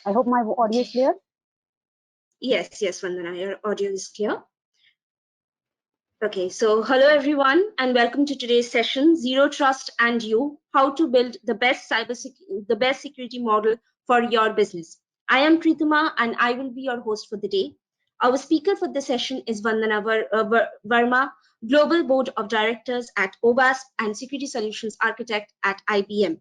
I hope my audio is clear. Yes, Vandana, your audio is clear. Okay, so hello everyone and welcome to today's session, Zero Trust and You, how to build the best security model for your business. I am Preethama and I will be your host for the day. Our speaker for the session is Vandana Verma, Global Board of Directors at OWASP and Security Solutions Architect at IBM.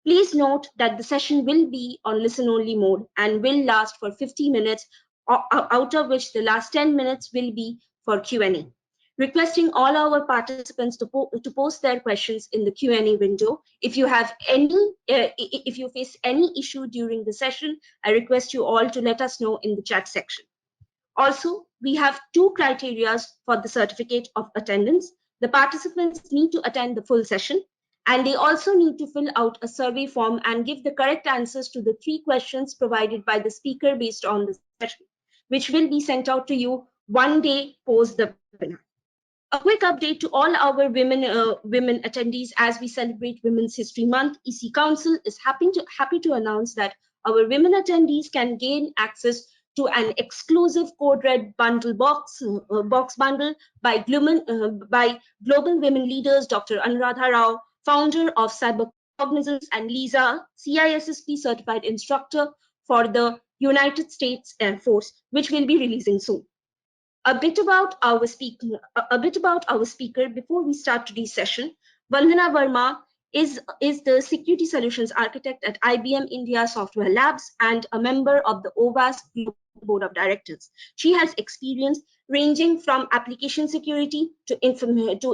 Please note that the session will be on listen-only mode and will last for 50 minutes, out of which the last 10 minutes will be for Q&A. Requesting all our participants to post their questions in the Q&A window. If you have if you face any issue during the session, I request you all to let us know in the chat section. Also, we have two criteria for the certificate of attendance. The participants need to attend the full session, and they also need to fill out a survey form and give the correct answers to the 3 questions provided by the speaker based on the session, which will be sent out to you one day post the webinar. A quick update to all our women attendees as we celebrate Women's History Month. EC Council is happy to announce that our women attendees can gain access to an exclusive CodeRed bundle box bundle by global women leaders Dr. Anuradha Rao, founder of Cyber Cognizance, and Lisa, CISSP certified instructor for the United States Air Force, which will be releasing soon. A bit about our speaker before we start today's session. Vandana Verma is the Security Solutions Architect at IBM India Software Labs and a member of the OWASP Global Board of Directors. She has experience ranging from application security to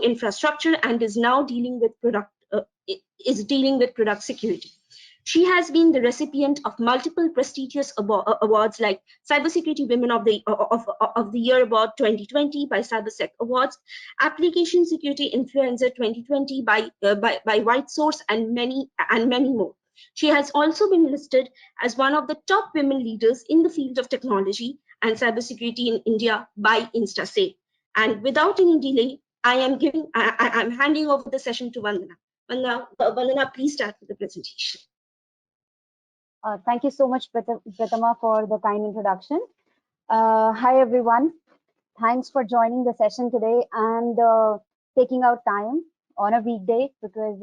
infrastructure and is now dealing with product security. She has been the recipient of multiple prestigious awards like Cybersecurity Women of the Year Award 2020 by CyberSec Awards, Application Security Influencer 2020 by White Source, and many more. She has also been listed as one of the top women leaders in the field of technology and cybersecurity in India by InstaSay. And without any delay, I'm handing over the session to Vandana. Vandana, please start with the presentation. Thank you so much, Prathama, for the kind introduction. Hi, everyone. Thanks for joining the session today and taking out time on a weekday, because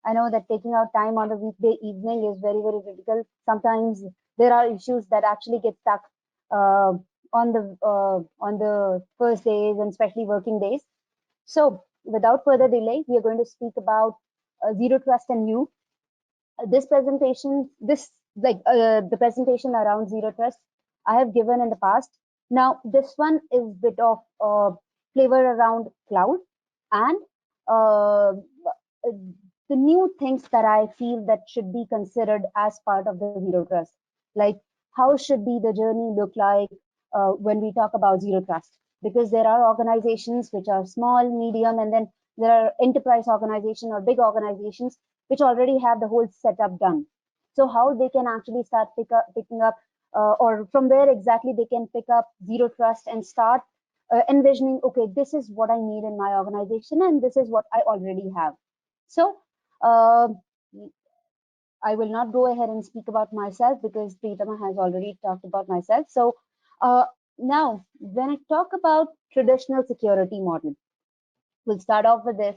I know that taking out time on a weekday evening is very, very difficult. Sometimes there are issues that actually get stuck on the first days and especially working days. So without further delay, we are going to speak about Zero Trust and You. This presentation, the presentation around Zero Trust, I have given in the past. Now, this one is a bit of flavor around cloud and the new things that I feel that should be considered as part of the Zero Trust. Like, how should be the journey look like when we talk about Zero Trust? Because there are organizations which are small, medium, and then there are enterprise organizations or big organizations which already have the whole setup done. So how they can actually start picking up or from where exactly they can pick up Zero Trust and start envisioning, okay, this is what I need in my organization and this is what I already have. So I will not go ahead and speak about myself because Preethama has already talked about myself. So now when I talk about traditional security model, we'll start off with this.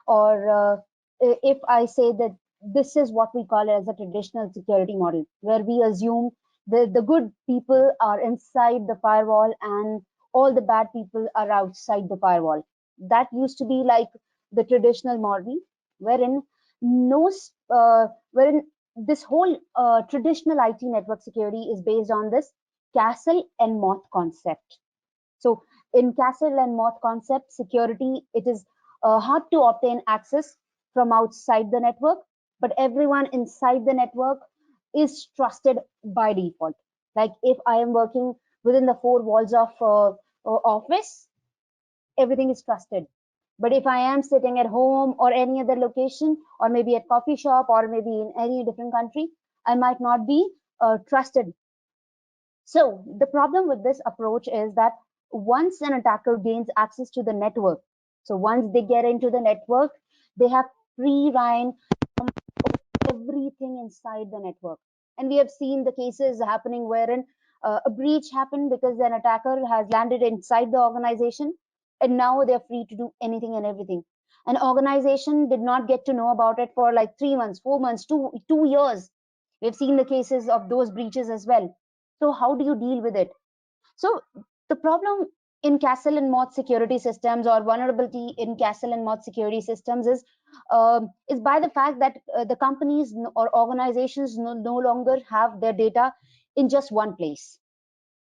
Or if I say that this is what we call as a traditional security model, where we assume the good people are inside the firewall and all the bad people are outside the firewall. That used to be like the traditional model, wherein wherein this whole traditional IT network security is based on this castle and moth concept. So in castle and moth concept security, it is hard to obtain access from outside the network, but everyone inside the network is trusted by default. Like if I am working within the 4 walls of office, everything is trusted. But if I am sitting at home or any other location, or maybe at coffee shop, or maybe in any different country, I might not be trusted. So the problem with this approach is that once an attacker gains access to the network, so once they get into the network, they have free reign from everything inside the network. And we have seen the cases happening wherein a breach happened because an attacker has landed inside the organization, and now they're free to do anything and everything. An organization did not get to know about it for like 3 months, 4 months, 2 years. We've seen the cases of those breaches as well. So how do you deal with it? So the problem in castle and moat security systems, or vulnerability in castle and moat security systems, is by the fact that the companies or organizations no longer have their data in just one place.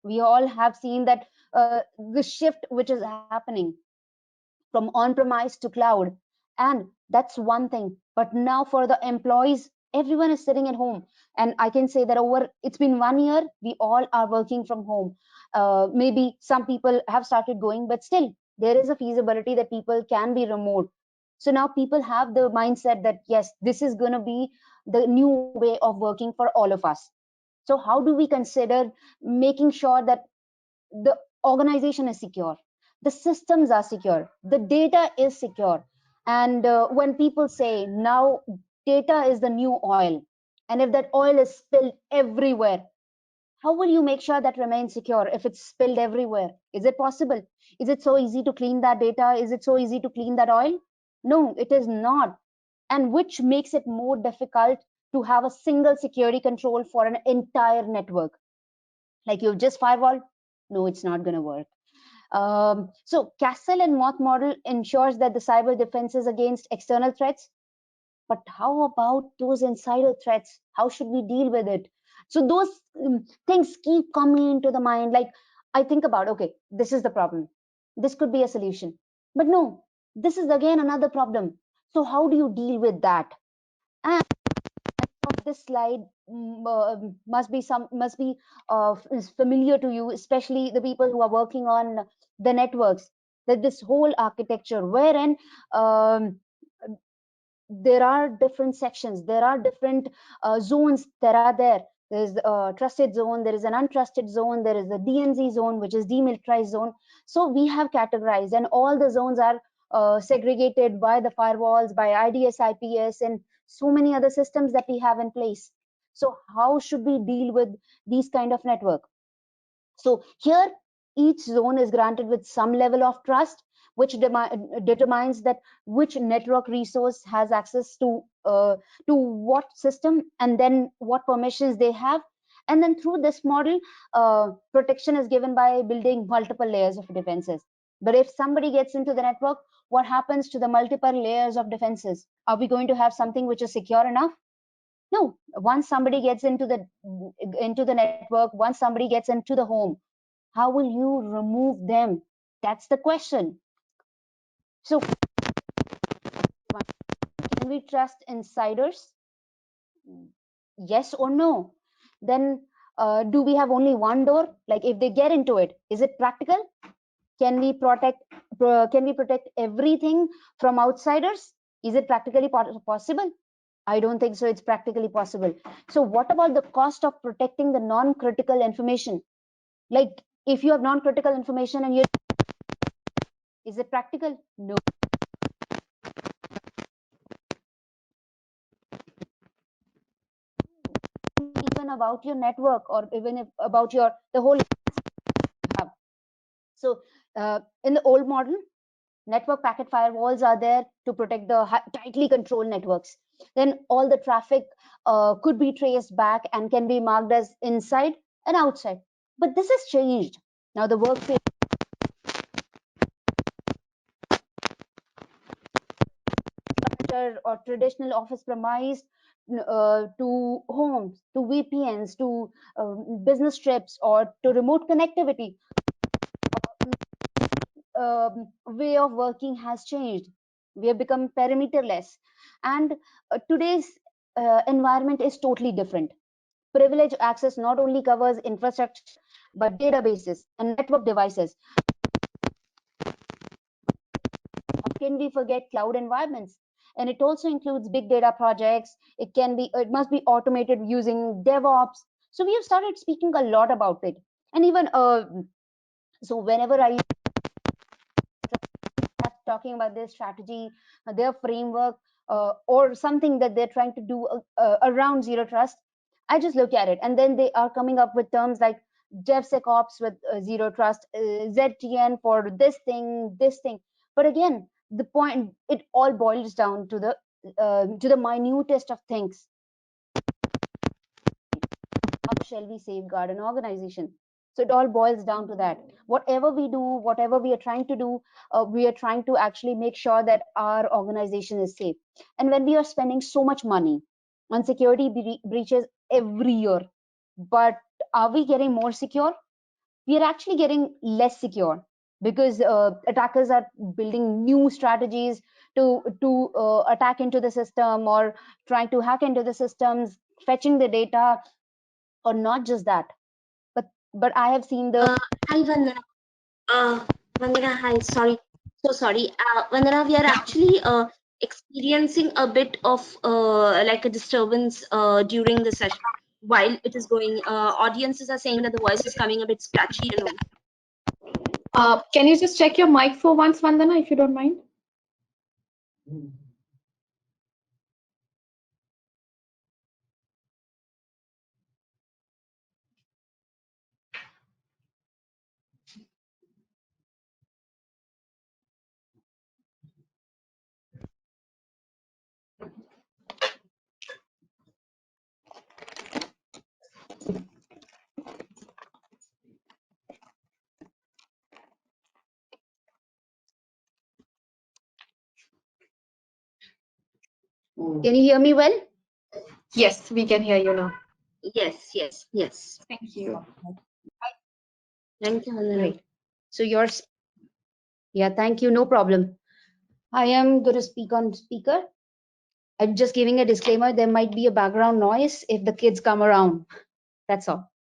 We all have seen that the shift which is happening from on-premise to cloud, and that's one thing. But now for the employees, everyone is sitting at home, and I can say that over it's been 1 year, we all are working from home. Maybe some people have started going, but still there is a feasibility that people can be remote. So now people have the mindset that yes, this is going to be the new way of working for all of us. So how do we consider making sure that the organization is secure, the systems are secure, the data is secure? And when people say now data is the new oil, and if that oil is spilled everywhere, how will you make sure that remains secure if it's spilled everywhere? Is it possible? Is it so easy to clean that data? Is it so easy to clean that oil? No, it is not. And which makes it more difficult to have a single security control for an entire network. Like you've just firewall, no, it's not going to work. So castle and moth model ensures that the cyber defenses against external threats. But how about those insider threats? How should we deal with it? So those things keep coming into the mind. Like I think about, okay, this is the problem. This could be a solution. But no, this is again another problem. So how do you deal with that? And this slide must be is familiar to you, especially the people who are working on the networks. That this whole architecture, wherein um, there are different sections, there are different zones that are there. There's a trusted zone, there is an untrusted zone, there is a DMZ zone, which is demilitarized zone. So we have categorized, and all the zones are segregated by the firewalls, by IDS, IPS, and so many other systems that we have in place. So how should we deal with these kind of network? So here, each zone is granted with some level of trust, which determines that which network resource has access to what system, and then what permissions they have. And then through this model, protection is given by building multiple layers of defenses. But if somebody gets into the network, what happens to the multiple layers of defenses? Are we going to have something which is secure enough? No. Once somebody gets into the network, once somebody gets into the home, how will you remove them? That's the question. So can we trust insiders? Yes or no? Then do we have only one door? Like if they get into it, is it practical? Can we protect everything from outsiders? Is it practically possible? I don't think so. It's practically possible. So what about the cost of protecting the non-critical information? Like if you have non-critical information and you, is it practical? No. Even about your network, or even if about your the whole hub. So in the old model, network packet firewalls are there to protect the tightly controlled networks. Then all the traffic could be traced back and can be marked as inside and outside. But this has changed. Now the workplace or traditional office premise to homes, to VPNs, to business trips, or to remote connectivity, way of working has changed. We have become perimeterless, and today's environment is totally different. Privileged access not only covers infrastructure but databases and network devices. How can we forget cloud environments? And it also includes big data projects. It must be automated using DevOps. So we have started speaking a lot about it. And even so, whenever I talking about their strategy, their framework, or something that they're trying to do around zero trust, I just look at it, and then they are coming up with terms like DevSecOps with zero trust, ZTN for this thing, this thing. But again, the point, it all boils down to the minutest of things. How shall we safeguard an organization? So it all boils down to that. Whatever we do, whatever we are trying to do, we are trying to actually make sure that our organization is safe. And when we are spending so much money on security breaches every year, but are we getting more secure? We are actually getting less secure because attackers are building new strategies to attack into the system, or trying to hack into the systems, fetching the data, or not just that, but I have seen the Hi, Vandana. Vandana, hi. Sorry. So sorry. Vandana, we are actually experiencing a bit of like a disturbance during the session while it is going. Audiences are saying that the voice is coming a bit scratchy and all. Can you just check your mic for once, Vandana, if you don't mind? can you hear me well? Yes, we can hear you now. Yes, yes, yes. Thank you. Thank you, Vandana. Great. So yours, yeah, thank you, no problem. I am going to speak on speaker. I'm just giving a disclaimer, there might be a background noise if the kids come around, that's all.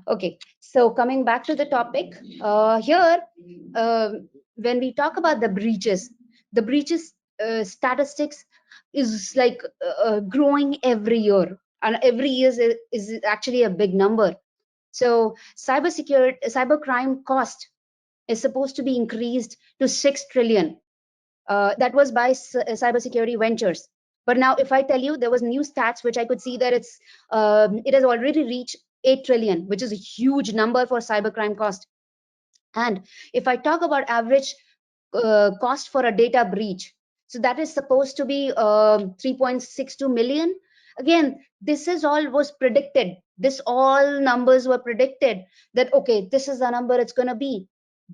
Okay, so coming back to the topic, here, when we talk about the breaches statistics is like growing every year, and every year is actually a big number. So cybercrime cost is supposed to be increased to 6 trillion. That was by cybersecurity ventures. But now, if I tell you, there was new stats which I could see that it has already reached 8 trillion, which is a huge number for cybercrime cost. And if I talk about average cost for a data breach, so that is supposed to be 3.62 million. Again, this is all was predicted. This all numbers were predicted that, okay, this is the number it's going to be.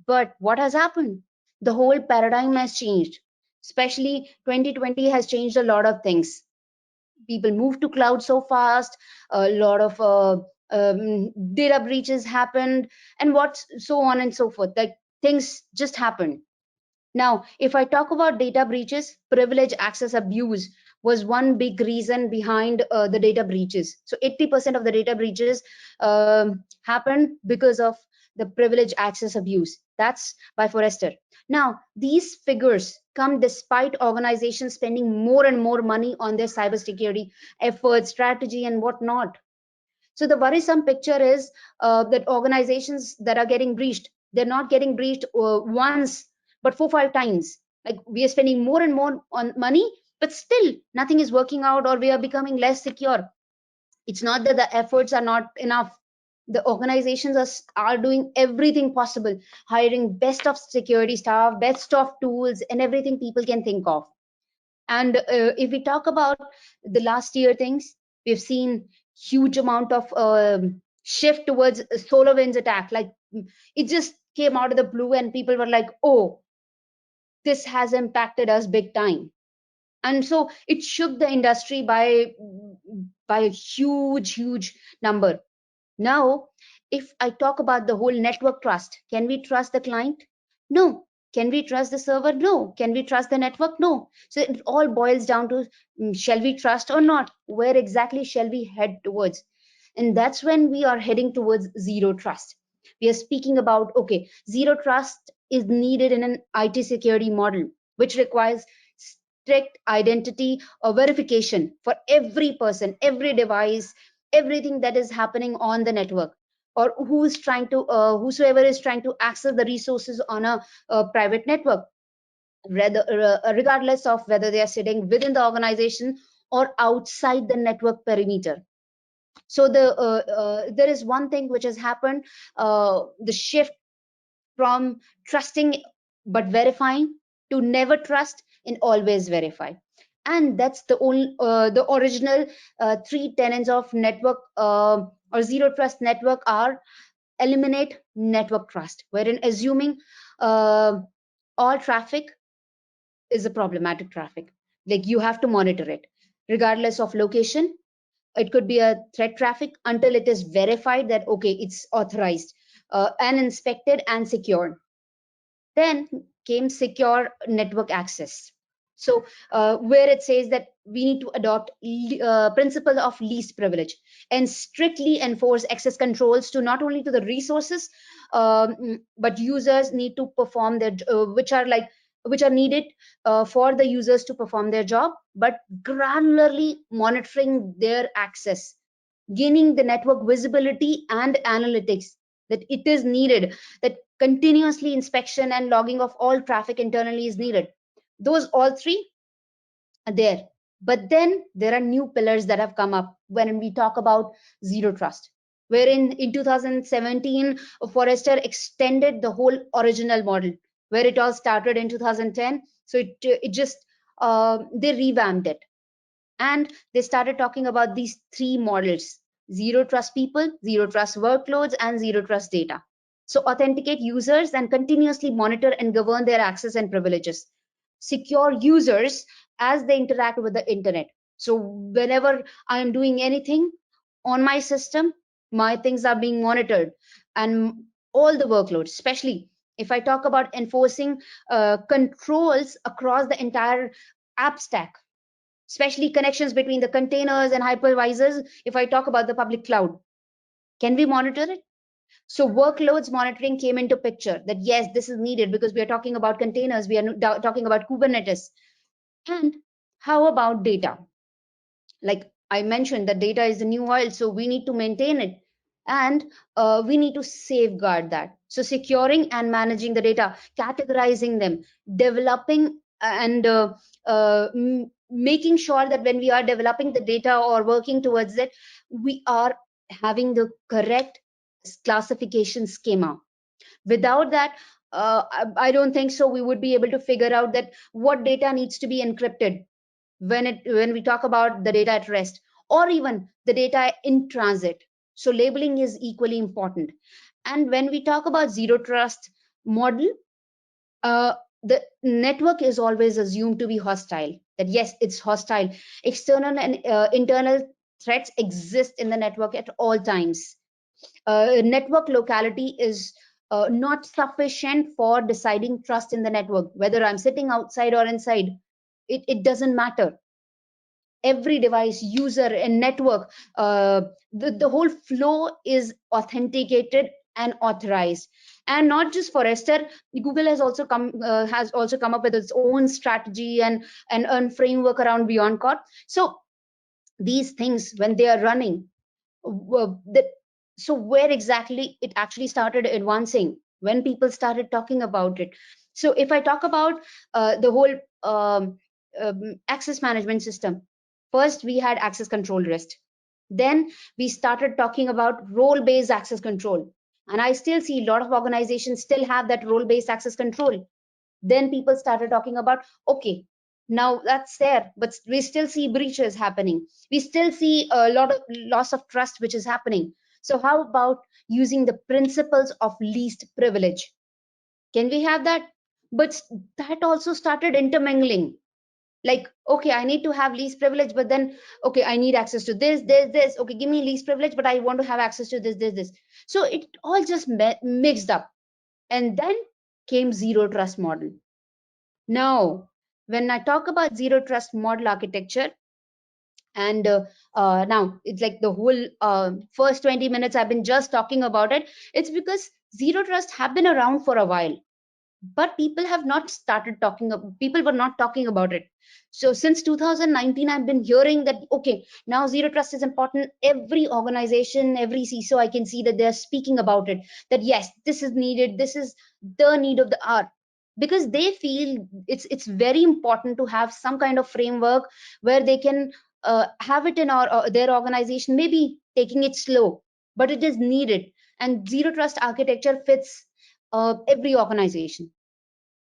But what has happened? The whole paradigm has changed. Especially 2020 has changed a lot of things. People move to cloud so fast, a lot of data breaches happened, and what's so on and so forth, like things just happened. Now, if I talk about data breaches, privilege access abuse was one big reason behind the data breaches. So 80% of the data breaches happened because of the privilege access abuse. That's by Forrester. Now, these figures come despite organizations spending more and more money on their cybersecurity efforts, strategy, and whatnot. So the worrisome picture is that organizations that are getting breached, they're not getting breached once, but 4 5 times. Like, we are spending more and more on money, but still nothing is working out, or we are becoming less secure. It's not that the efforts are not enough. The organizations are doing everything possible, hiring best of security staff, best of tools, and everything people can think of. And if we talk about the last year things, we've seen huge amount of shift towards SolarWinds attack. Like, it just came out of the blue, and people were like, "Oh, this has impacted us big time." And so it shook the industry by a huge number. Now, if I talk about the whole network trust, can we trust the client? No. Can we trust the server? No. Can we trust the network? No. So it all boils down to, shall we trust or not? Where exactly shall we head towards? And that's when we are heading towards zero trust. We are speaking about, okay, zero trust is needed in an IT security model, which requires strict identity or verification for every person, every device, everything that is happening on the network, or whosoever is trying to access the resources on a private network, regardless of whether they are sitting within the organization or outside the network perimeter. So there is one thing which has happened, the shift from trusting but verifying to never trust and always verify. And that's the original three tenets of network or zero trust network are: eliminate network trust, wherein assuming uh, all traffic is a problematic traffic. Like, you have to monitor it regardless of location. It could be a threat traffic until it is verified that okay, it's authorized and inspected and secured. Then came secure network access. So where it says that we need to adopt principle of least privilege and strictly enforce access controls to not only to the resources, but users need to perform their which are needed for the users to perform their job, but granularly monitoring their access, gaining the network visibility and analytics that it is needed, that continuously inspection and logging of all traffic internally is needed. Those all three are there. But then there are new pillars that have come up when we talk about zero trust, wherein in 2017 Forrester extended the whole original model where it all started in 2010. So it just they revamped it, and they started talking about these three models: zero trust people, zero trust workloads, and zero trust data. So authenticate users and continuously monitor and govern their access and privileges. Secure users as they interact with the internet. So whenever I am doing anything on my system, my things are being monitored, and all the workloads, especially if I talk about enforcing controls across the entire app stack, especially connections between the containers and hypervisors. If I talk about the public cloud, can we monitor it? So workloads monitoring came into picture, that yes, this is needed because we are talking about containers, we are talking about Kubernetes. And how about data? Like I mentioned, that data is the new oil, so we need to maintain it, and we need to safeguard that. So securing and managing the data, categorizing them, developing and making sure that when we are developing the data or working towards it, we are having the correct classification schema. Without that, I don't think so we would be able to figure out that what data needs to be encrypted when we talk about the data at rest, or even the data in transit. So labeling is equally important. And when we talk about zero trust model, uh, the network is always assumed to be hostile, that yes, it's hostile. External and internal threats exist in the network at all times. Network locality is not sufficient for deciding trust in the network, whether I'm sitting outside or inside. It doesn't matter. Every device, user, and network, the whole flow is authenticated and authorized. And not just Forrester, Google has also come up with its own strategy and framework around Beyond Code. So these things, when they are running, so where exactly it actually started advancing, when people started talking about it. So if I talk about the whole access management system, first we had access control list, then we started talking about role based access control, and I still see a lot of organizations still have that role based access control. Then people started talking about, okay, now that's there, but we still see breaches happening, we still see a lot of loss of trust which is happening. So how about using the principles of least privilege? Can we have that? But that also started intermingling. Like, okay, I need to have least privilege, but then okay, I need access to this, okay, give me least privilege, but I want to have access to this. So it all just mixed up. And then came zero trust model. Now, when I talk about zero trust model architecture, and now it's like the whole first 20 minutes I've been just talking about it, it's because zero trust have been around for a while, but people were not talking about it. So since 2019 I've been hearing that okay, now zero trust is important. Every organization, every CISO, I can see that they're speaking about it, that yes, this is needed, this is the need of the hour, because they feel it's very important to have some kind of framework where they can have it in their organization, maybe taking it slow, but it is needed. And zero trust architecture fits every organization,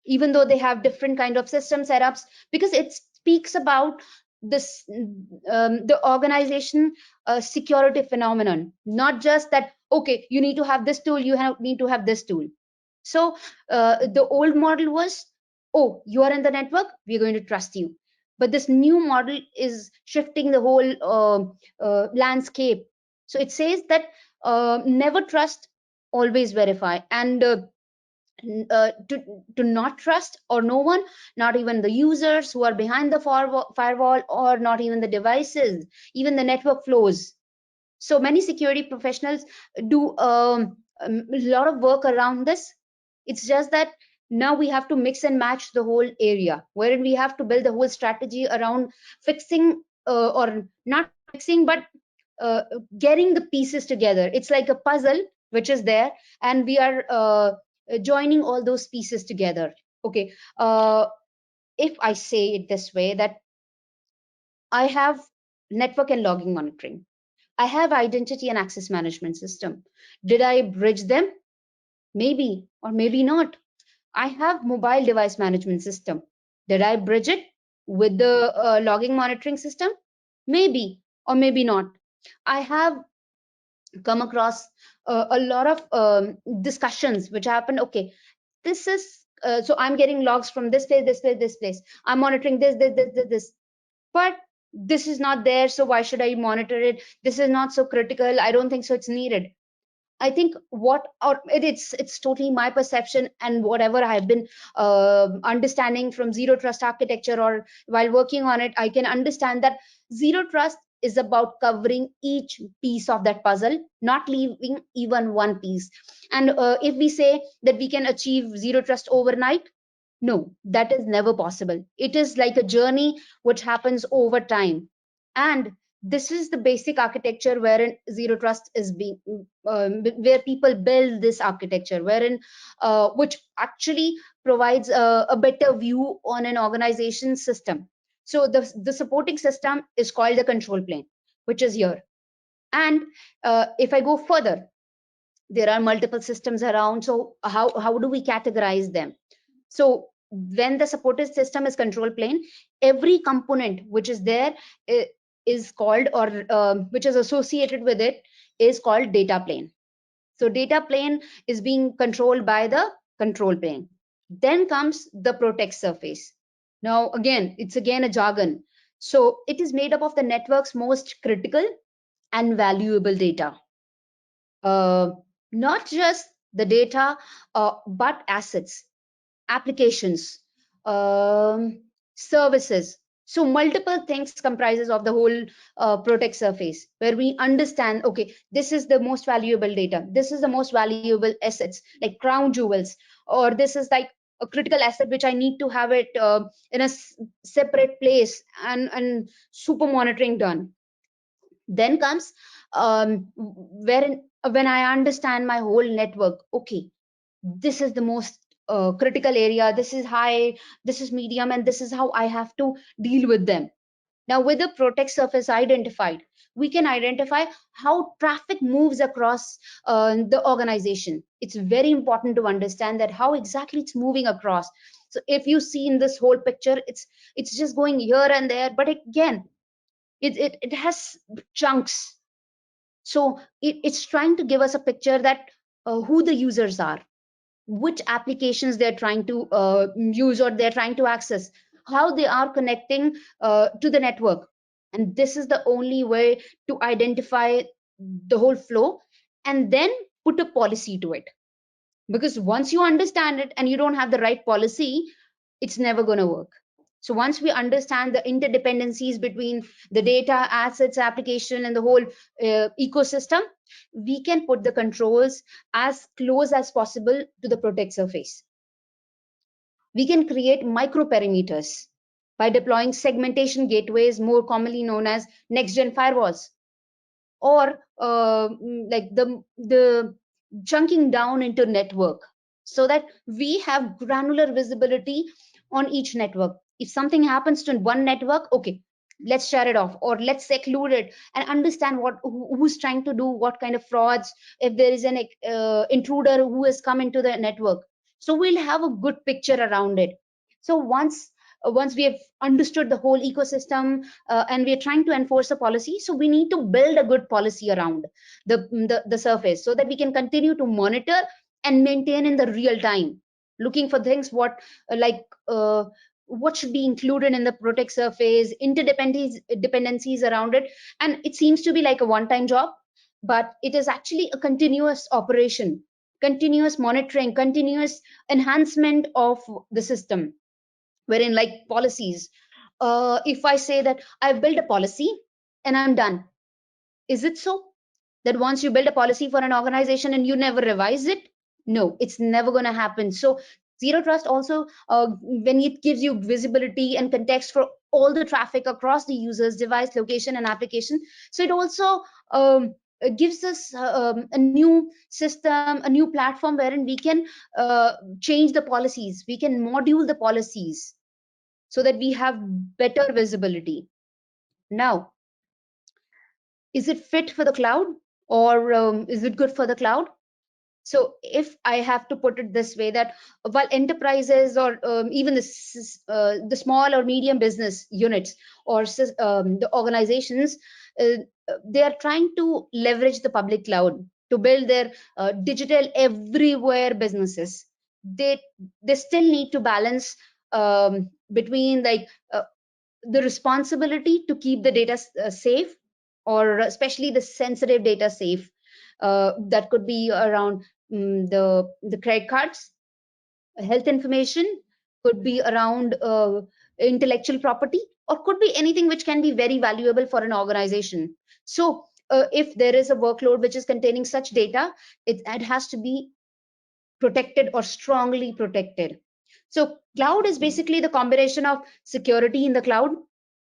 even though they have different kind of system setups, because it speaks about this the organization security phenomenon, not just that okay, you need to have this tool, need to have this tool. So the old model was, oh, you are in the network, we're going to trust you. But this new model is shifting the whole landscape. So it says that never trust, always verify. And to not trust or no one, not even the users who are behind the firewall, or not even the devices, even the network flows. So many security professionals do a lot of work around this. It's just that now we have to mix and match the whole area, wherein we have to build the whole strategy around fixing or not fixing, but uh, getting the pieces together. It's like a puzzle which is there, and we are joining all those pieces together. Okay, if I say it this way, that I have network and logging monitoring, I have identity and access management system. Did I bridge them? Maybe, or maybe not. I have mobile device management system. Did I bridge it with the logging monitoring system? Maybe, or maybe not. I have come across a lot of discussions which happen. Okay, this is so I'm getting logs from this place, this place, this place. I'm monitoring this, but this is not there. So why should I monitor it? This is not so critical. I don't think so. It's needed. I think what, or it's totally my perception and whatever I've been understanding from zero trust architecture, or while working on it, I can understand that zero trust is about covering each piece of that puzzle, not leaving even one piece. And if we say that we can achieve zero trust overnight, no, that is never possible. It is like a journey which happens over time. And this is the basic architecture wherein zero trust is being, where people build this architecture, wherein which actually provides a better view on an organization system. So the supporting system is called the control plane, which is here. And if I go further, there are multiple systems around. So how do we categorize them? So when the supported system is control plane, every component which is there is called, or which is associated with it, is called data plane. So data plane is being controlled by the control plane. Then comes the protect surface. Now again, it's again a jargon. So it is made up of the network's most critical and valuable data. Uh, Not just the data, but assets, applications, services. So multiple things comprises of the whole protect surface, where we understand, okay, this is the most valuable data, this is the most valuable assets, like crown jewels, or this is like a critical asset which I need to have it in a separate place, and super monitoring done. Then comes wherein when I understand my whole network, okay, this is the most critical area, this is high, this is medium, and this is how I have to deal with them. Now with the protect surface identified, we can identify how traffic moves across the organization. It's very important to understand that how exactly it's moving across. So if you see in this whole picture, it's just going here and there, but again, it has chunks. So it's trying to give us a picture that who the users are, which applications they're trying to use or they're trying to access, how they are connecting to the network. And this is the only way to identify the whole flow, and then put a policy to it. Because once you understand it and you don't have the right policy, it's never going to work. So once we understand the interdependencies between the data, assets, application, and the whole ecosystem, we can put the controls as close as possible to the protect surface. We can create micro perimeters by deploying segmentation gateways, more commonly known as next gen firewalls, or like the chunking down into network, so that we have granular visibility on each network. If something happens to one network, okay, let's shut it off, or let's seclude it and understand who's trying to do what kind of frauds, if there is an intruder who has come into the network. So we'll have a good picture around it. So once we have understood the whole ecosystem, and we are trying to enforce a policy, so we need to build a good policy around the surface, so that we can continue to monitor and maintain in the real time, looking for things like what should be included in the protect surface, interdependencies around it. And it seems to be like a one-time job, but it is actually a continuous operation, continuous monitoring, continuous enhancement of the system, wherein like policies, if I say that I've built a policy and I'm done, is it so that once you build a policy for an organization and you never revise it? No, it's never going to happen. So zero trust also, when it gives you visibility and context for all the traffic across the users, device, location, and application, so it also gives us a new system, a new platform wherein we can change the policies, we can module the policies, so that we have better visibility. Now, is it fit for the cloud, or is it good for the cloud? So if I have to put it this way, that while enterprises, or even the small or medium business units, or the organizations, they are trying to leverage the public cloud to build their digital everywhere businesses, they they still need to balance between like the responsibility to keep the data safe, or especially the sensitive data safe. That could be around the credit cards, health information, could be around intellectual property, or could be anything which can be very valuable for an organization. So if there is a workload which is containing such data, it has to be protected or strongly protected. So cloud is basically the combination of security in the cloud,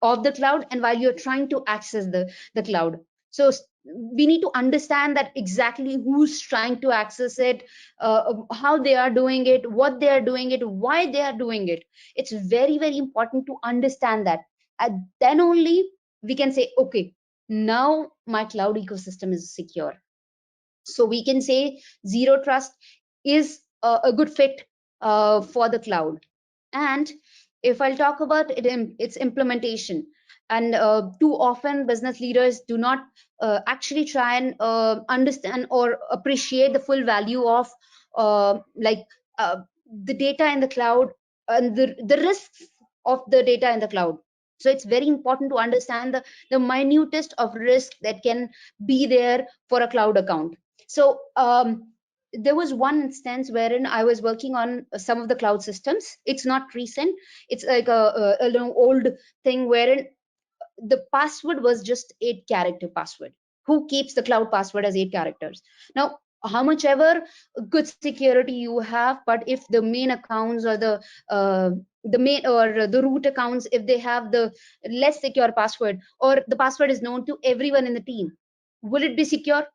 of the cloud, and while you're trying to access the cloud. So we need to understand that exactly who's trying to access it, how they are doing it, what they are doing it, why they are doing it. It's very, very important to understand that. And then only we can say, okay, now my cloud ecosystem is secure. So we can say zero trust is a good fit for the cloud. And if I'll talk about it, its implementation, and too often business leaders do not actually try and understand or appreciate the full value of like the data in the cloud, and the risks of the data in the cloud. So it's very important to understand the minutest of risk that can be there for a cloud account. So there was one instance wherein I was working on some of the cloud systems. It's not recent. It's like a long old thing wherein the password was just 8-character password. Who keeps the cloud password as 8 characters? Now, how much ever good security you have, but if the main accounts, or the main or the root accounts, if they have the less secure password, or the password is known to everyone in the team, will it be secure?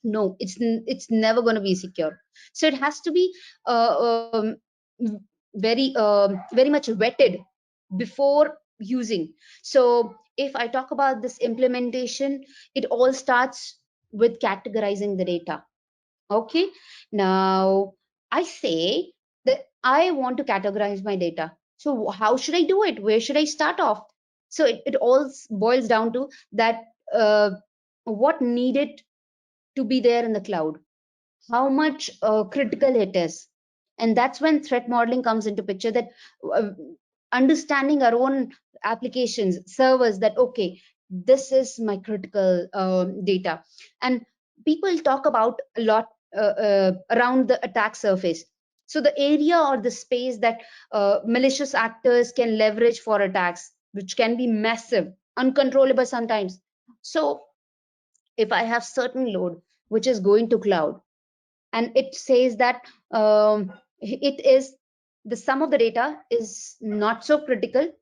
No, it's never going to be secure. So it has to be very much vetted before using. So if I talk about this implementation, it all starts with categorizing the data. Okay, now I say that I want to categorize my data. So how should I do it? Where should I start off? So it all boils down to that, what needed to be there in the cloud, how much critical it is. And that's when threat modeling comes into picture, that uh, understanding our own applications, servers, that okay, this is my critical data. And people talk about a lot around the attack surface, so the area or the space that malicious actors can leverage for attacks, which can be massive, uncontrollable sometimes. So if I have certain load which is going to cloud, and it says that it is the sum of the data is not so critical,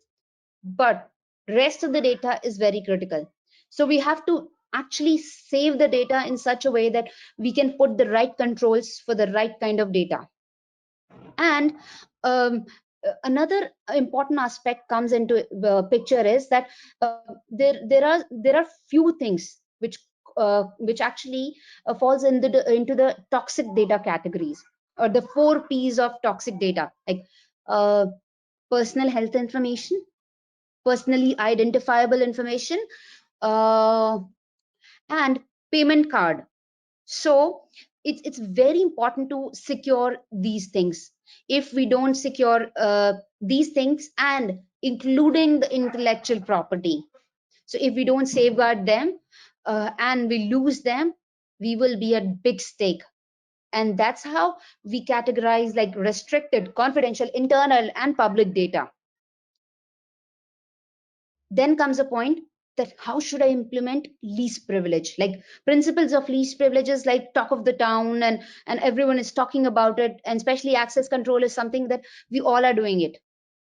but rest of the data is very critical. So we have to actually save the data in such a way that we can put the right controls for the right kind of data. And another important aspect comes into the picture is that there are few things which actually falls into the toxic data categories, or the 4 P's of toxic data, like uh, personal health information, personally identifiable information, uh, and payment card. So it's very important to secure these things. If we don't secure these things, and including the intellectual property, so if we don't safeguard them and we lose them, we will be at big stake. And that's how we categorize like restricted, confidential, internal, and public data. Then comes a point that how should I implement least privilege? Like principles of least privileges, like talk of the town, and everyone is talking about it, and especially access control is something that we all are doing it.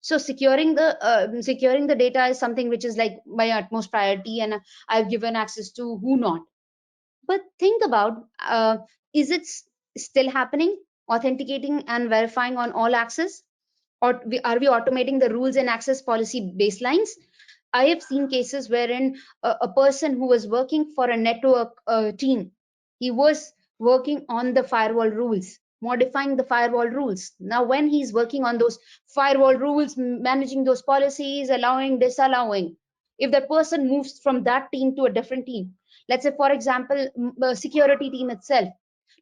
So securing the data is something which is like my utmost priority, and I've given access to who not. But think about, is it still happening, authenticating and verifying on all access? Or are we automating the rules and access policy baselines? I have seen cases wherein a person who was working for a network team, he was working on the firewall rules, modifying the firewall rules. Now, when he's working on those firewall rules, managing those policies, allowing, disallowing, if that person moves from that team to a different team, let's say, for example, security team itself.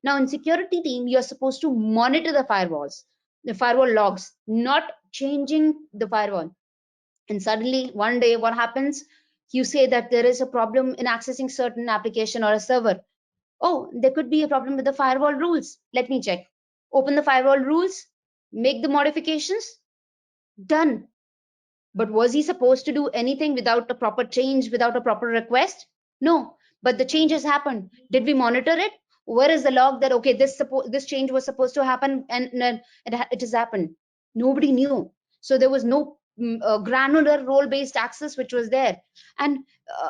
Now, in security team, you're supposed to monitor the firewall logs, not changing the firewall. And suddenly one day what happens, you say that there is a problem in accessing certain application or a server. Oh, there could be a problem with the firewall rules, let me check. Open the firewall rules, make the modifications, done. But was he supposed to do anything without a proper change, without a proper request? No. But the change has happened. Did we monitor it? Where is the log that okay, this change was supposed to happen, and it has happened? Nobody knew. So there was no granular role-based access which was there. And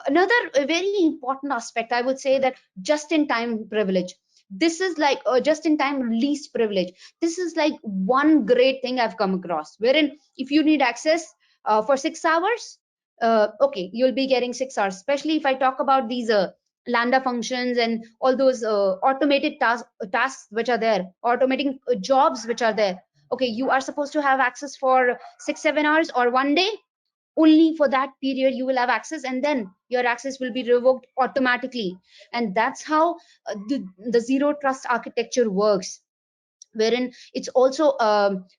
another very important aspect, I would say, that just-in-time privilege. This is like just-in-time least privilege. This is like one great thing I've come across, wherein if you need access for 6 hours, okay, you'll be getting 6 hours. Especially if I talk about these lambda functions and all those automated tasks which are there, automating jobs which are there. Okay, you are supposed to have access for 6 7 hours or one day. Only for that period you will have access, and then your access will be revoked automatically. And that's how the zero trust architecture works, wherein it's also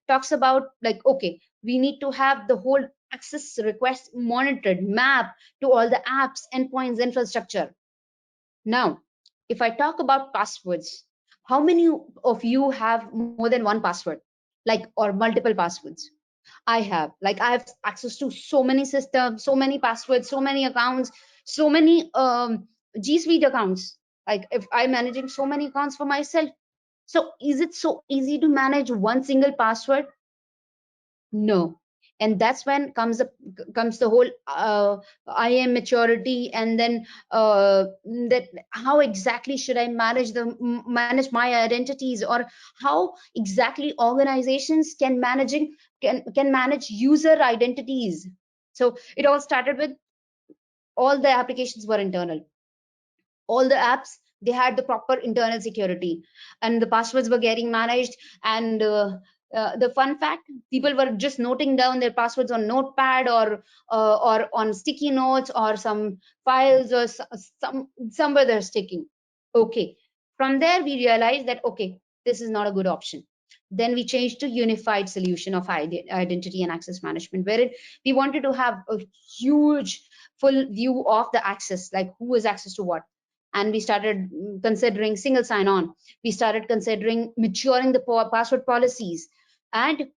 talks about like, okay, we need to have the whole access request monitored, map to all the apps, endpoints, infrastructure. Now, if I talk about passwords, how many of you have more than one password, like, or multiple passwords? I have, like, I have access to so many systems, so many passwords, so many accounts, so many G Suite accounts. Like, if I'm managing so many accounts for myself, so is it so easy to manage one single password? No. And that's when comes the whole IAM maturity, and then that how exactly should I manage my identities, or how exactly organizations can manage user identities. So it all started with all the applications were internal, all the apps, they had the proper internal security, and the passwords were getting managed. And the fun fact, people were just noting down their passwords on notepad, or on sticky notes, or some files, or somewhere they're sticking. Okay, from there we realized that okay, this is not a good option. Then we changed to unified solution of identity and access management, wherein we wanted to have a huge full view of the access, like who has access to what. And we started considering single sign-on. We started considering maturing the password policies, and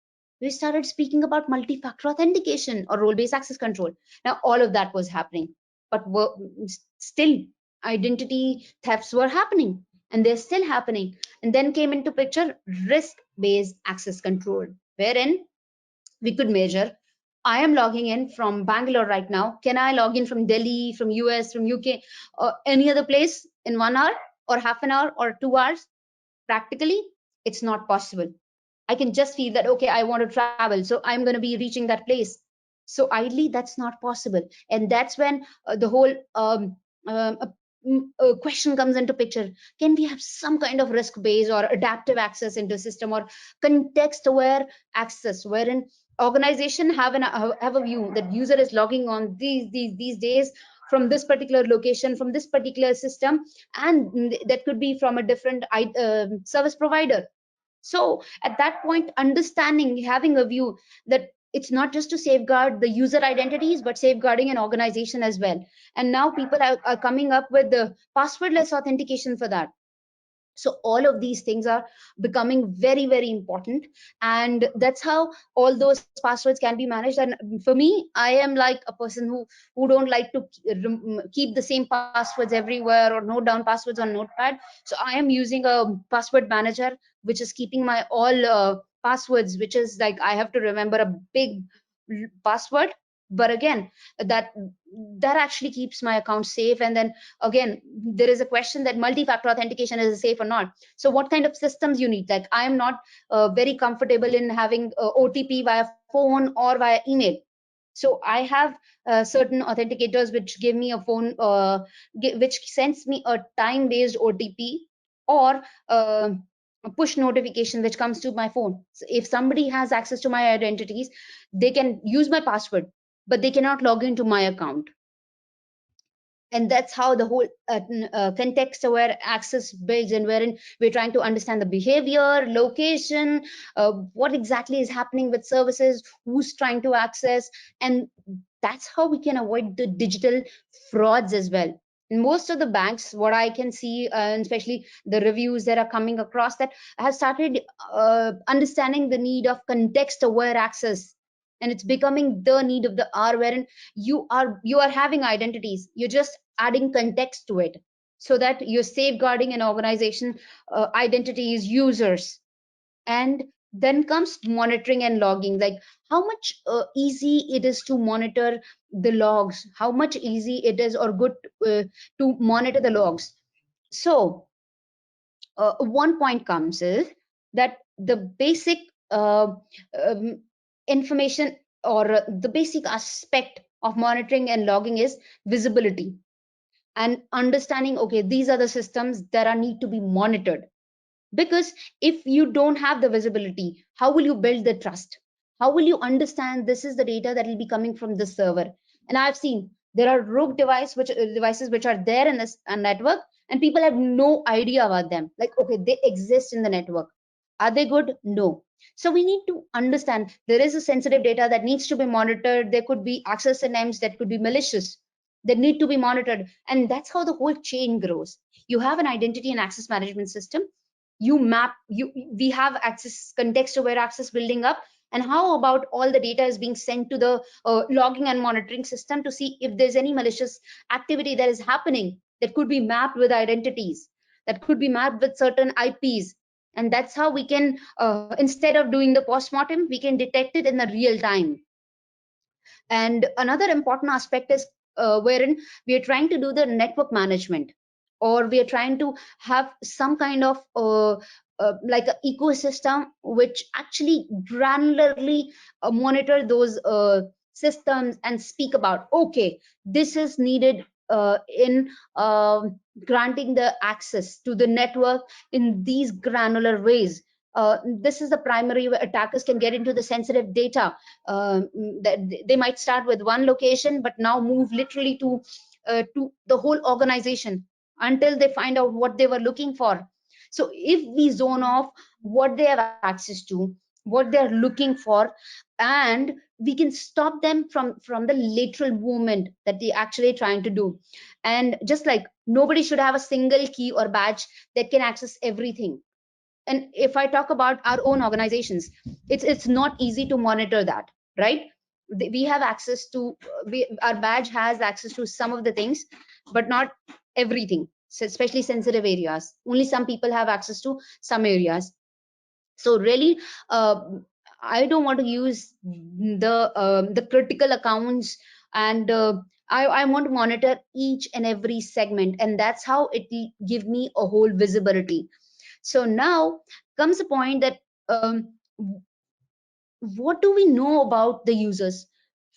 we started speaking about multi-factor authentication or role-based access control. Now, all of that was happening, but still identity thefts were happening, and they're still happening. And then came into picture risk-based access control, wherein we could measure, I am logging in from Bangalore right now. Can I log in from Delhi, from US, from UK, or any other place in 1 hour, or half an hour, or 2 hours? Practically, it's not possible. I can just feel that, okay, I want to travel, so I'm going to be reaching that place. So ideally, that's not possible. And that's when the whole question comes into picture. Can we have some kind of risk based or adaptive access into system, or context aware access, wherein organization have a view that user is logging on these days from this particular location, from this particular system, and that could be from a different service provider. So at that point, understanding, having a view that it's not just to safeguard the user identities, but safeguarding an organization as well. And now people are coming up with the passwordless authentication for that. So all of these things are becoming very, very important, and that's how all those passwords can be managed. And for me, I am like a person who don't like to keep the same passwords everywhere or note down passwords on notepad. So I am using a password manager, which is keeping my all passwords, which is like I have to remember a big password, but again, that that actually keeps my account safe. And then again, there is a question that multi-factor authentication is safe or not. So what kind of systems you need? Like I am not very comfortable in having OTP via phone or via email. So I have certain authenticators which give me a phone, which sends me a time-based OTP, or a push notification which comes to my phone. So if somebody has access to my identities, they can use my password, but they cannot log into my account. And that's how the whole context aware access builds, and wherein we're trying to understand the behavior, location, what exactly is happening with services, who's trying to access. And that's how we can avoid the digital frauds as well. In most of the banks, what I can see, and especially the reviews that are coming across, that have started understanding the need of context aware access, and it's becoming the need of the hour, wherein you are having identities, you're just adding context to it, so that you're safeguarding an organization identities, users. And then comes monitoring and logging, like how much easy it is to monitor the logs, how much easy it is or good to monitor the logs. So one point comes is that the basic um, information, or the basic aspect of monitoring and logging is visibility, and understanding, okay, these are the systems that are need to be monitored. Because if you don't have the visibility, how will you build the trust? How will you understand this is the data that will be coming from this server? And I've seen there are rogue devices which are there in this network, and people have no idea about them. Like, okay, they exist in the network. Are they good? No. So we need to understand there is a sensitive data that needs to be monitored. There could be access attempts that could be malicious, that need to be monitored. And that's how the whole chain grows. You have an identity and access management system, you map, we have access, context aware access building up. And how about all the data is being sent to the logging and monitoring system to see if there's any malicious activity that is happening, that could be mapped with identities, that could be mapped with certain IPs. And that's how we can, instead of doing the postmortem, we can detect it in the real time. And another important aspect is wherein we are trying to do the network management, or we are trying to have some kind of like an ecosystem which actually granularly monitor those systems and speak about, okay, this is needed in granting the access to the network in these granular ways. This is the primary way attackers can get into the sensitive data. That they might start with one location, but now move literally to the whole organization until they find out what they were looking for. So if we zone off what they have access to, what they are looking for, and we can stop them from the lateral movement that they actually trying to do. And just like nobody should have a single key or badge that can access everything. And if I talk about our own organizations, it's not easy to monitor that, right? We have access to, our badge has access to some of the things, but not everything. So especially sensitive areas, only some people have access to some areas. So really, I don't want to use the critical accounts, and I want to monitor each and every segment, and that's how it will give me a whole visibility. So now comes the point that what do we know about the users?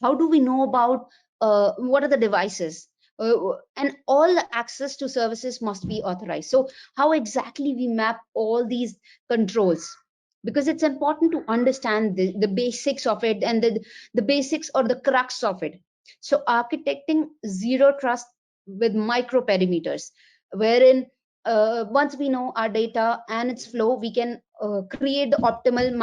How do we know about what are the devices? And all the access to services must be authorized. So how exactly we map all these controls? Because it's important to understand the basics of it, and the basics or the crux of it. So architecting zero trust with micro perimeters, wherein once we know our data and its flow, we can create the optimal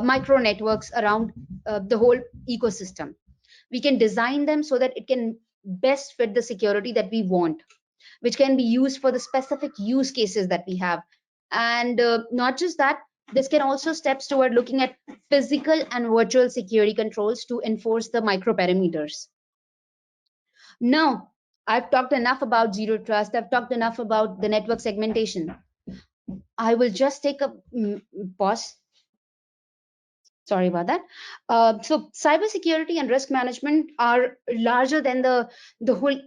micro networks around the whole ecosystem. We can design them so that it can best fit the security that we want, which can be used for the specific use cases that we have. And not just that, this can also steps toward looking at physical and virtual security controls to enforce the micro parameters. Now, I've talked enough about zero trust. I've talked enough about the network segmentation. I will just take a pause. Sorry about that. So cybersecurity and risk management are larger than the whole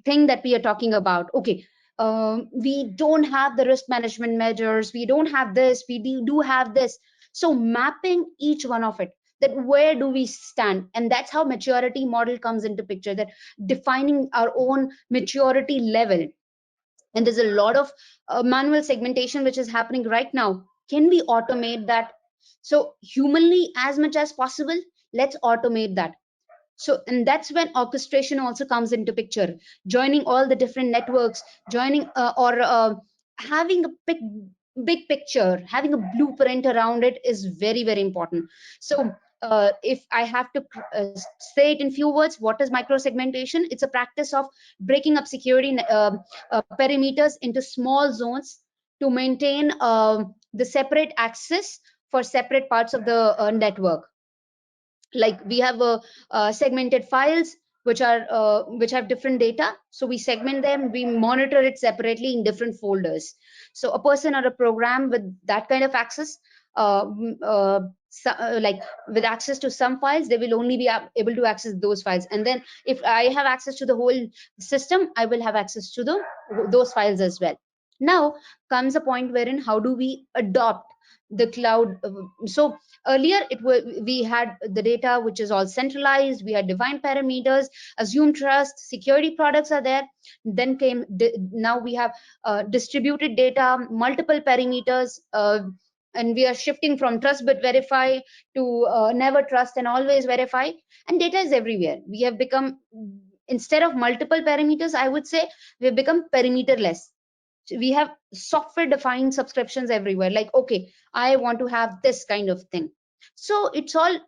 thing that we are talking about. Okay, we don't have the risk management measures. We don't have this. We do have this. So mapping each one of it, that where do we stand, and that's how maturity model comes into picture. That defining our own maturity level. And there's a lot of manual segmentation which is happening right now. Can we automate that? So humanly, as much as possible, let's automate that. So, and that's when orchestration also comes into picture, joining all the different networks, joining or having a big picture, having a blueprint around it is very, very important. So if I have to say it in few words, what is micro segmentation? It's a practice of breaking up security perimeters into small zones to maintain the separate access for separate parts of the network. Like we have segmented files which have different data, so we segment them, we monitor it separately in different folders. So a person or a program with that kind of access, like with access to some files, they will only be able to access those files, and then if I have access to the whole system, I will have access to those files as well. Now comes a point wherein how do we adopt the cloud? So earlier we had the data which is all centralized, we had defined parameters, assumed trust, security products are there. Then came now we have distributed data, multiple parameters, and we are shifting from trust but verify to never trust and always verify. And data is everywhere. We have become, instead of multiple parameters, I would say we have become perimeterless. We have software defined subscriptions everywhere, like okay, I want to have this kind of thing. So it's all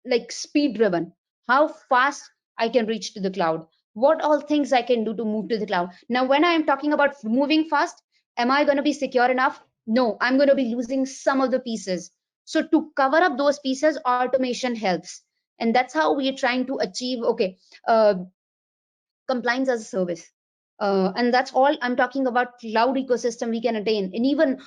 like speed driven, how fast I can reach to the cloud, what all things I can do to move to the cloud. Now when I am talking about moving fast, am I going to be secure enough? No, I'm going to be losing some of the pieces. So to cover up those pieces, automation helps. And that's how we are trying to achieve, okay, compliance as a service. And that's all I'm talking about cloud ecosystem we can attain. And even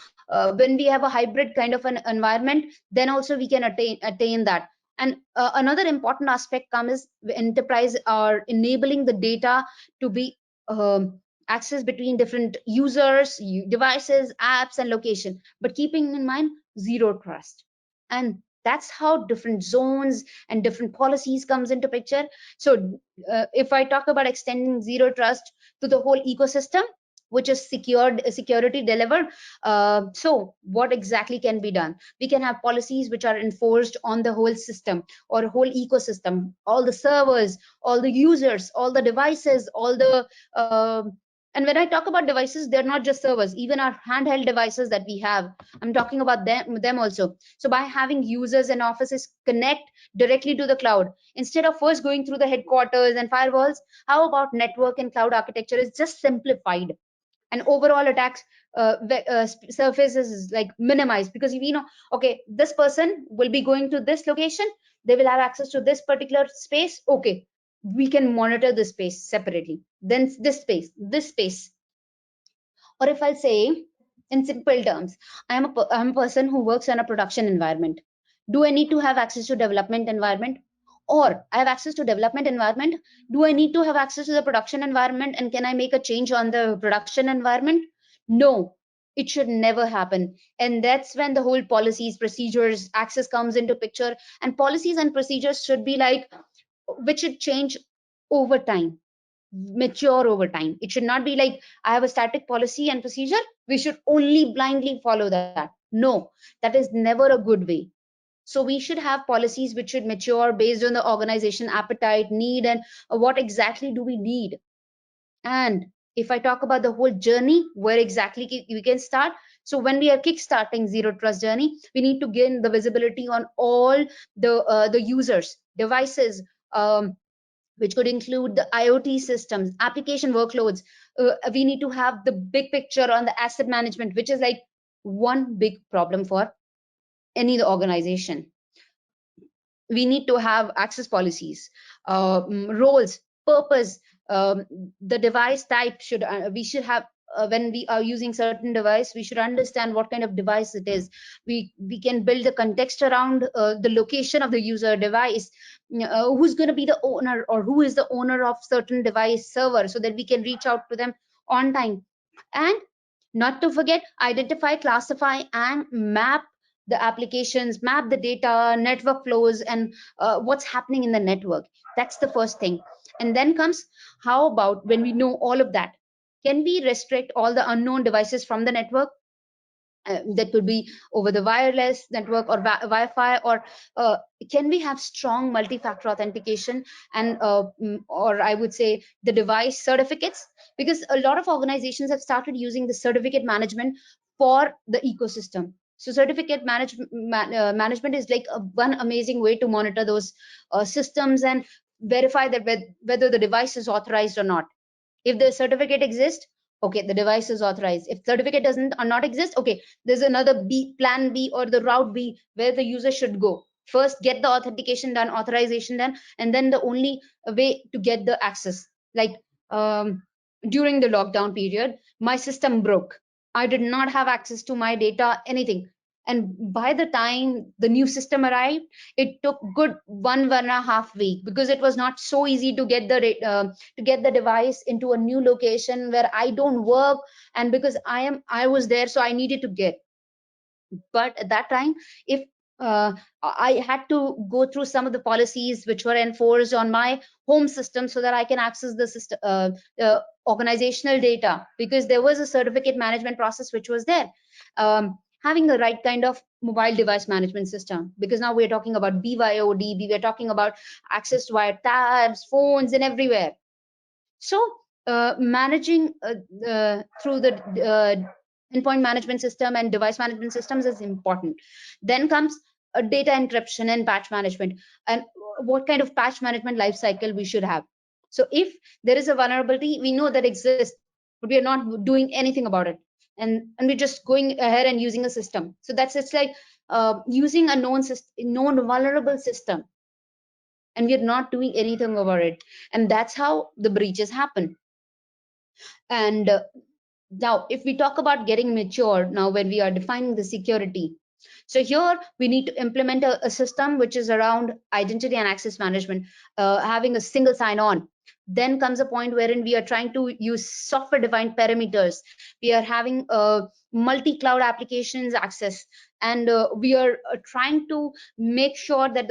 when we have a hybrid kind of an environment, then also we can attain that. And another important aspect comes is enterprise are enabling the data to be accessed between different users, devices, apps, and location, but keeping in mind zero trust. And that's how different zones and different policies comes into picture. So if I talk about extending zero trust to the whole ecosystem, which is security delivered, so what exactly can be done? We can have policies which are enforced on the whole system or whole ecosystem, all the servers, all the users, all the devices, all the and when I talk about devices, they're not just servers, even our handheld devices that we have, I'm talking about them also. So by having users and offices connect directly to the cloud, instead of first going through the headquarters and firewalls, how about network and cloud architecture is just simplified, and overall attacks surfaces is like minimized, because we know, okay, this person will be going to this location, they will have access to this particular space, okay, we can monitor this space separately, then this space. Or if I'll say in simple terms, I'm a person who works in a production environment. Do I need to have access to development environment? Or I have access to development environment. Do I need to have access to the production environment? And can I make a change on the production environment? No. It should never happen. And that's when the whole policies, procedures, access comes into picture. And policies and procedures should be like, which should change over time, mature over time. It should not be like, I have a static policy and procedure, we should only blindly follow that. No, that is never a good way. So we should have policies which should mature based on the organization appetite, need, and what exactly do we need. And if I talk about the whole journey, where exactly we can start. So when we are kickstarting zero trust journey, we need to gain the visibility on all the users, devices, which could include the IoT systems, application workloads. We need to have the big picture on the asset management, which is like one big problem for any organization. We need to have access policies, roles, purpose, the device type should, we should have, when we are using certain device, we should understand what kind of device it is. We can build the context around the location of the user device, who's going to be the owner, or who is the owner of certain device server, so that we can reach out to them on time. And not to forget, identify, classify, and map the applications, map the data, network flows, and what's happening in the network. That's the first thing. And then comes, how about when we know all of that, can we restrict all the unknown devices from the network? That could be over the wireless network or Wi-Fi, or can we have strong multi-factor authentication, and or I would say the device certificates, because a lot of organizations have started using the certificate management for the ecosystem. So certificate management is like one amazing way to monitor those systems and verify that whether the device is authorized or not. If the certificate exists, okay, the device is authorized. If certificate doesn't or not exist, okay, there's another plan B, or the route B, where the user should go. First, get the authentication done, authorization done, and then the only way to get the access. Like during the lockdown period, my system broke. I did not have access to my data, anything. And by the time the new system arrived, it took good one and a half week, because it was not so easy to get the device into a new location where I don't work, and because I was there, so I needed to get. But at that time, if I had to go through some of the policies which were enforced on my home system, so that I can access the system, organizational data, because there was a certificate management process which was there. Having the right kind of mobile device management system, because now we're talking about BYOD, we're talking about access via tabs, phones, and everywhere. So managing through the endpoint management system and device management systems is important. Then comes data encryption and patch management, and what kind of patch management lifecycle we should have. So if there is a vulnerability, we know that exists, but we are not doing anything about it, and we're just going ahead and using a system. So it's like using a known vulnerable system, and we're not doing anything about it, and that's how the breaches happen. And now if we talk about getting mature, now when we are defining the security, so here we need to implement a system which is around identity and access management, having a single sign-on. Then comes a point wherein we are trying to use software-defined parameters. We are having multi-cloud applications access, and we are trying to make sure that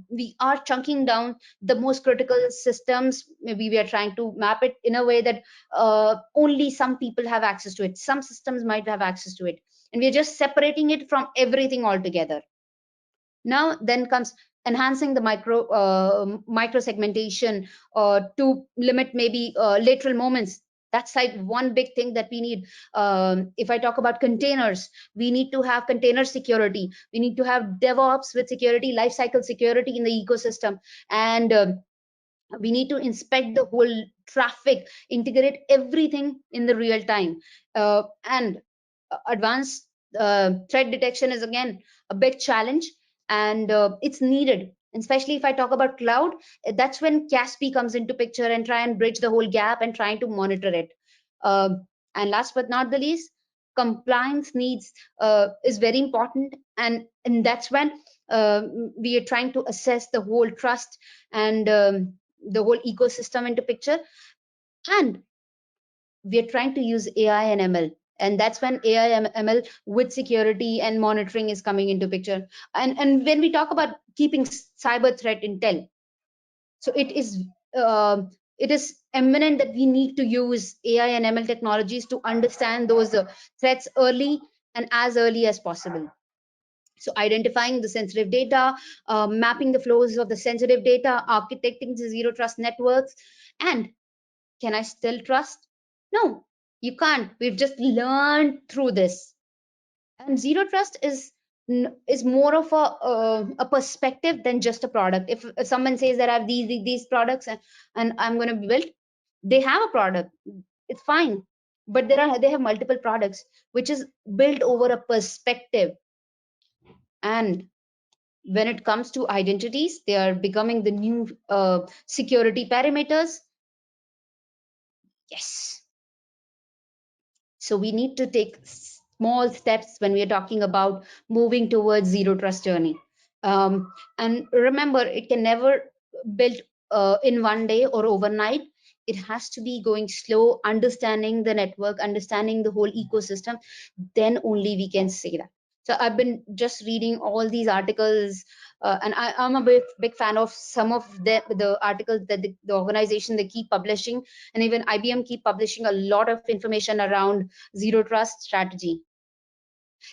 we are chunking down the most critical systems. Maybe we are trying to map it in a way that only some people have access to it. Some systems might have access to it, and we're just separating it from everything altogether. Now then comes enhancing the micro segmentation to limit maybe lateral moments. That's like one big thing that we need. If I talk about containers, we need to have container security. We need to have DevOps with security, lifecycle security in the ecosystem, and we need to inspect the whole traffic, integrate everything in the real time, and advanced threat detection is again a big challenge, and it's needed. Especially if I talk about cloud, that's when CASP comes into picture and try and bridge the whole gap and trying to monitor it. And last but not the least, compliance needs is very important, and that's when we are trying to assess the whole trust and the whole ecosystem into picture, and we are trying to use AI and ML And that's when AI ML with security and monitoring is coming into picture. And when we talk about keeping cyber threat intel, so it is eminent that we need to use AI and ML technologies to understand those threats early and as early as possible. So identifying the sensitive data, mapping the flows of the sensitive data, architecting the zero trust networks. And can I still trust? No, you can't. We've just learned through this. And zero trust is more of a perspective than just a product. If someone says that I have these products and I'm going to build, they have a product. It's fine, but they have multiple products, which is built over a perspective. And when it comes to identities, they are becoming the new security parameters. Yes. So we need to take small steps when we are talking about moving towards zero trust journey. And remember, it can never build in one day or overnight. It has to be going slow, understanding the network, understanding the whole ecosystem. Then only we can say that. So I've been just reading all these articles, and I'm a big fan of some of the articles that the organization they keep publishing, and even IBM keep publishing a lot of information around zero trust strategy.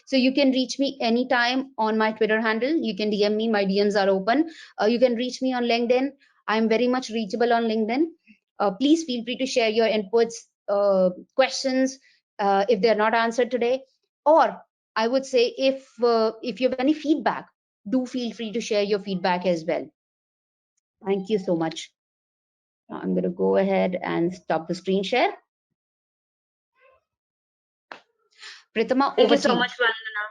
So you can reach me anytime on my Twitter handle. You can DM me. My DMs are open. You can reach me on LinkedIn. I'm very much reachable on LinkedIn. Please feel free to share your inputs, questions, if they're not answered today. Or I would say if you have any feedback, do feel free to share your feedback as well. Thank you so much. Now I'm going to go ahead and stop the screen share. Pritama, Thank over you to so you. much, Vandana.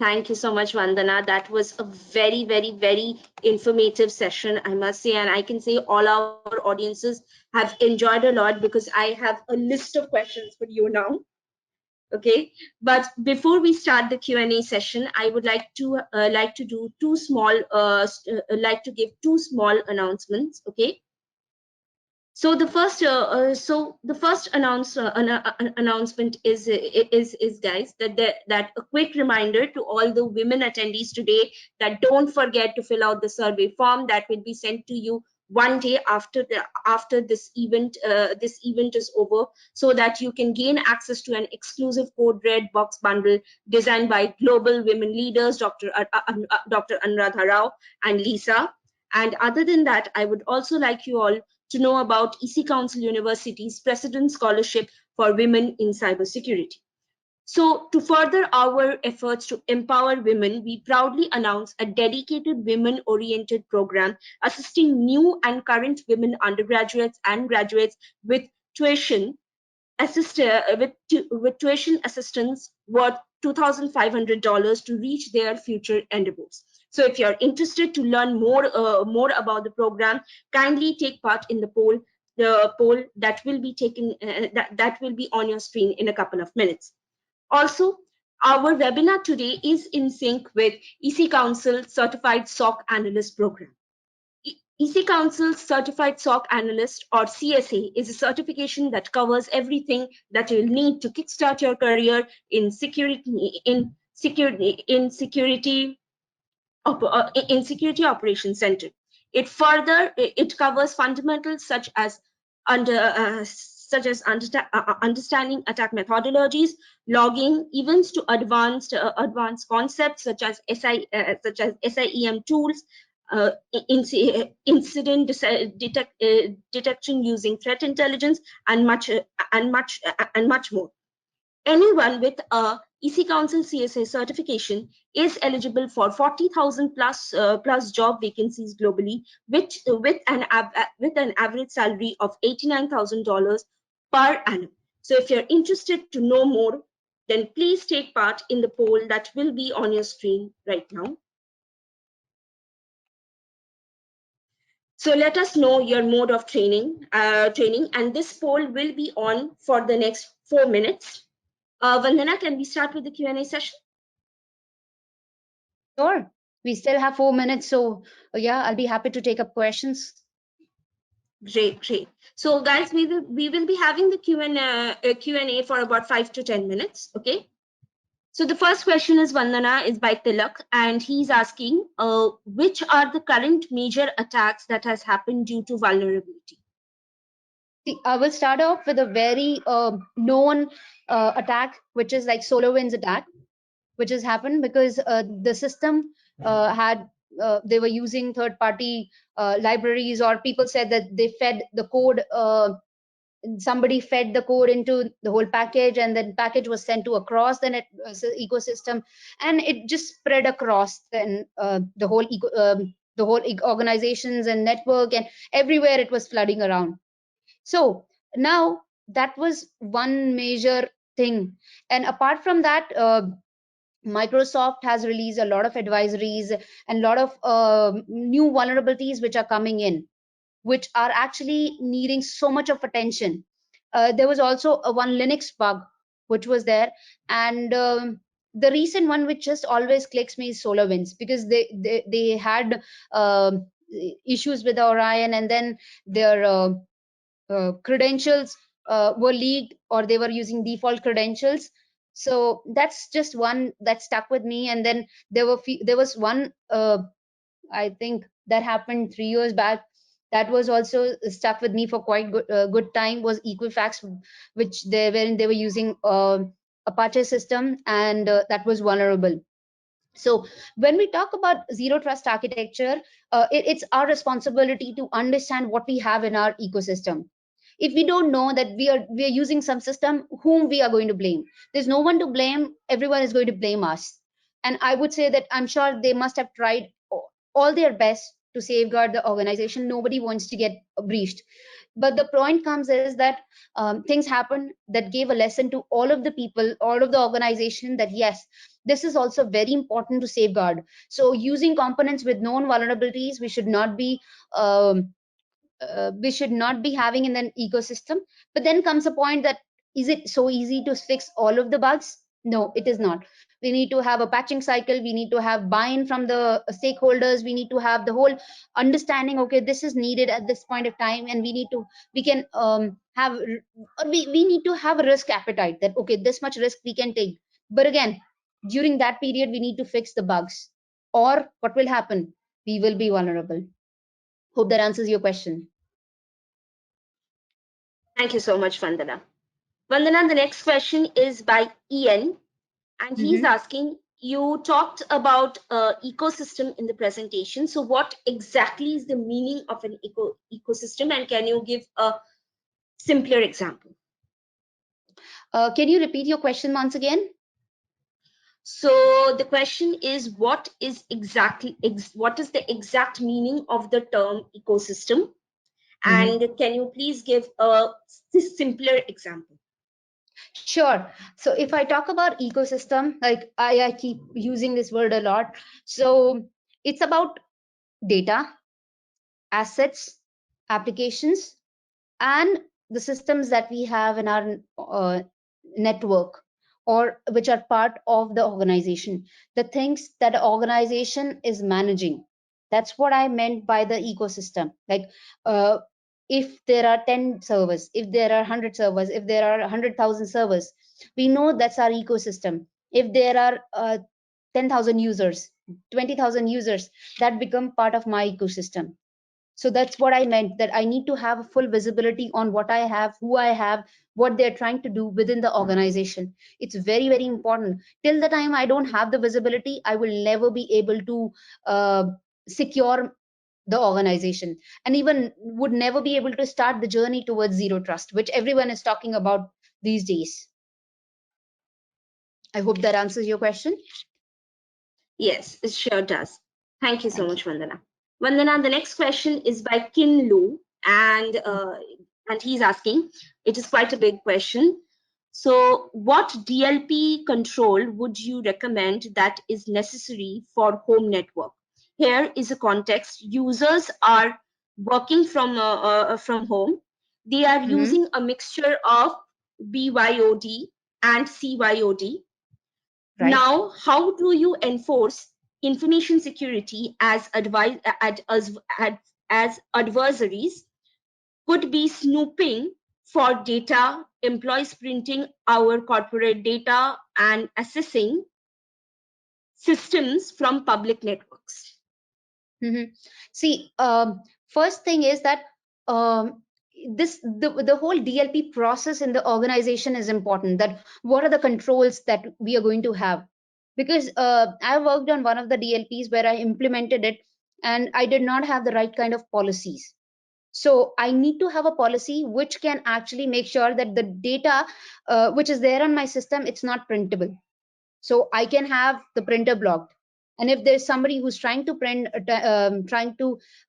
Thank you so much, Vandana. That was a very, very, very informative session, I must say. And I can say all our audiences have enjoyed a lot because I have a list of questions for you now. Okay, but before we start the Q&A session, I would like to do like to give two small announcements. Okay, so the first announcement is guys that a quick reminder to all the women attendees today that don't forget to fill out the survey form that will be sent to you one day after this event is over, so that you can gain access to an exclusive CodeRed box bundle designed by global women leaders Dr. Anuradha Rao and Lisa. And other than that, I would also like you all to know about EC Council University's President Scholarship for Women in Cybersecurity. So, to further our efforts to empower women, we proudly announce a dedicated women-oriented program assisting new and current women undergraduates and graduates with tuition with tuition assistance worth $2,500 to reach their future endeavors. So if you're interested to learn more about the program, kindly take part in the poll that will be taken that will be on your screen in a couple of minutes. Also, our webinar today is in sync with EC Council Certified SOC Analyst Program. EC Council's Certified SOC Analyst, or CSA, is a certification that covers everything that you'll need to kickstart your career in security operations center. It covers fundamentals understanding attack methodologies, logging events, to advanced concepts such as SIEM tools, incident detection using threat intelligence, and much more. Anyone with a EC Council CSA certification is eligible for 40,000 plus job vacancies globally, with an average salary of $89,000 per annum. So if you're interested to know more, then please take part in the poll that will be on your screen right now. So let us know your mode of training, and this poll will be on for the next 4 minutes. Vandana, can we start with the Q&A session? Sure. We still have 4 minutes, so yeah, I'll be happy to take up questions. Great. So guys, we will be having the Q&A for about 5 to 10 minutes. Okay. So the first question is Vandana is by Tilak, and he's asking, which are the current major attacks that has happened due to vulnerability? See, I will start off with a very known attack, which is like SolarWinds attack, which has happened because the system had they were using third-party libraries, or people said that they fed the code. Somebody fed the code into the whole package, and then package was sent to across the ecosystem, and it just spread across then the whole organizations and network, and everywhere it was flooding around. So now that was one major thing. And apart from that, Microsoft has released a lot of advisories and a lot of new vulnerabilities which are coming in, which are actually needing so much of attention. There was also a one Linux bug which was there, and the recent one which just always clicks me is SolarWinds, because they had issues with Orion, and then their credentials were leaked, or they were using default credentials. So that's just one that stuck with me. And then there was one I think that happened 3 years back, that was also stuck with me for quite good time, was Equifax, which they were using Apache system, and that was vulnerable. So when we talk about zero trust architecture, it's our responsibility to understand what we have in our ecosystem. If we don't know that we are using some system, whom we are going to blame? There's no one to blame. Everyone is going to blame us. And I would say that I'm sure they must have tried all their best to safeguard the organization. Nobody wants to get breached. But the point comes is that things happen that gave a lesson to all of the people, all of the organization, that yes, this is also very important to safeguard. So using components with known vulnerabilities, we should not be having in an ecosystem. But then comes a point that, is it so easy to fix all of the bugs? No, it is not. We need to have a patching cycle. We need to have buy-in from the stakeholders. We need to have the whole understanding. Okay, this is needed at this point of time, and we can have or we need to have a risk appetite, that okay, this much risk we can take. But again, during that period, we need to fix the bugs, or what will happen? We will be vulnerable. Hope that answers your question. Thank you so much, Vandana. Vandana, the next question is by Ian, and he's asking, you talked about ecosystem in the presentation. So what exactly is the meaning of an ecosystem, and can you give a simpler example? Can you repeat your question once again? So the question is, what is the exact meaning of the term ecosystem? And can you please give a simpler example? Sure. So if I talk about ecosystem, like I keep using this word a lot. So it's about data, assets, applications, and the systems that we have in our network, or which are part of the organization, the things that the organization is managing. That's what I meant by the ecosystem. Like if there are 10 servers, if there are 100 servers, if there are 100,000 servers, we know that's our ecosystem. If there are 10,000 users, 20,000 users, that become part of my ecosystem. So that's what I meant, that I need to have a full visibility on what I have, who I have, what they're trying to do within the organization. It's very, very important. Till the time I don't have the visibility, I will never be able to secure the organization, and even would never be able to start the journey towards zero trust, which everyone is talking about these days. I hope that answers your question. Yes, it sure does. Thank you so much, Vandana. Vandana, the next question is by Kin Lu, and he's asking, it is quite a big question. So what DLP control would you recommend that is necessary for home network? Here is a context. Users are working from home. They are using a mixture of BYOD and CYOD. Right. Now, how do you enforce information security as adversaries could be snooping for data, employees printing our corporate data, and accessing systems from public networks. See, first thing is that the whole DLP process in the organization is important. That what are the controls that we are going to have? Because I worked on one of the DLPs where I implemented it, and I did not have the right kind of policies. So I need to have a policy which can actually make sure that the data which is there on my system, it's not printable. So I can have the printer blocked. And if there's somebody who's trying to print, have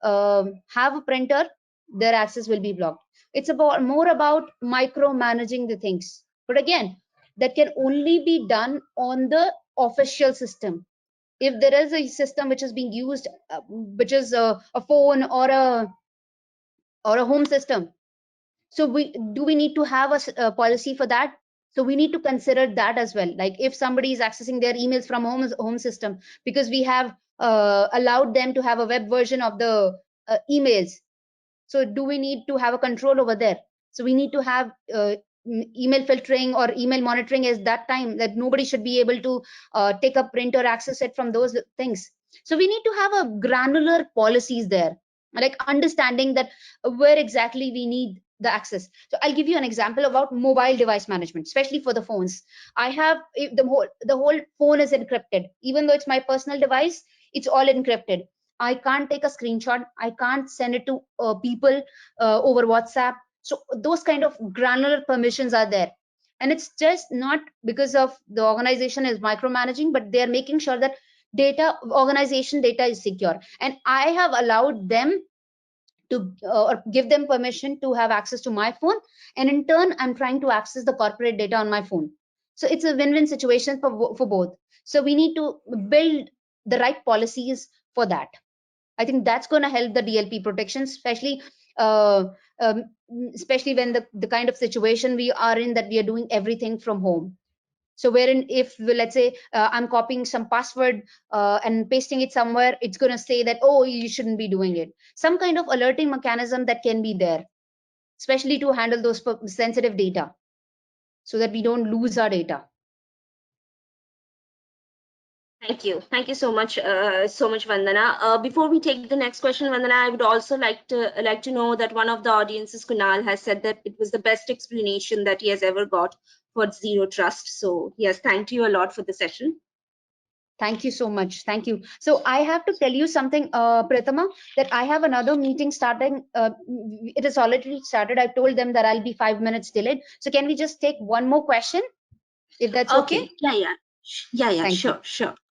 a printer, their access will be blocked. It's about more about micromanaging the things. But again, that can only be done on the official system. If there is a system which is being used, which is a phone or a home system, so we need to have a policy for that. So we need to consider that as well. Like if somebody is accessing their emails from home system, because we have allowed them to have a web version of the emails. So do we need to have a control over there? So we need to have email filtering or email monitoring as that time that nobody should be able to take a print or access it from those things. So we need to have a granular policies there, like understanding that where exactly we need the access. So I'll give you an example about mobile device management, especially for the phones. I have the whole phone is encrypted. Even though it's my personal device, it's all encrypted. I can't take a screenshot. I can't send it to people over WhatsApp. So those kind of granular permissions are there. And it's just not because of the organization is micromanaging, but they're making sure that organization data is secure. And I have allowed them to or give them permission to have access to my phone, and in turn I'm trying to access the corporate data on my phone. So it's a win-win situation for both. So we need to build the right policies for that. I think that's going to help the DLP protection, especially uh, um, especially when the kind of situation we are in, that we are doing everything from home. So wherein if let's say I'm copying some password and pasting it somewhere, it's going to say that, oh, you shouldn't be doing it. Some kind of alerting mechanism that can be there, especially to handle those sensitive data, so that we don't lose our data. Thank you so much, Vandana. Before we take the next question, Vandana, I would also like to know that one of the audiences, Kunal, has said that it was the best explanation that he has ever got for zero trust. So yes, thank you a lot for the session. Thank you so much. Thank you. So I have to tell you something, Pratama, that I have another meeting starting. It is already started. I told them that I'll be 5 minutes delayed. So can we just take one more question, if that's okay? Yeah, Thank you.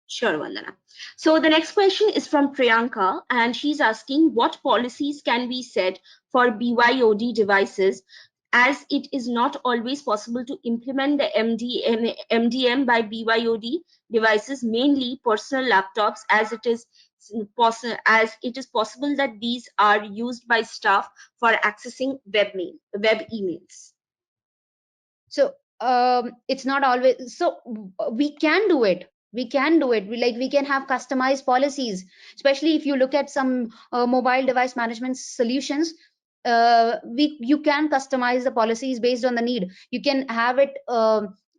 sure, Vandana. So the next question is from Priyanka, and she's asking what policies can be set for BYOD devices, as it is not always possible to implement the MDM by BYOD devices, mainly personal laptops, as it is possible that these are used by staff for accessing web emails. So it's not always, so we can do it. We can have customized policies, especially if you look at some mobile device management solutions. You can customize the policies based on the need. You can have it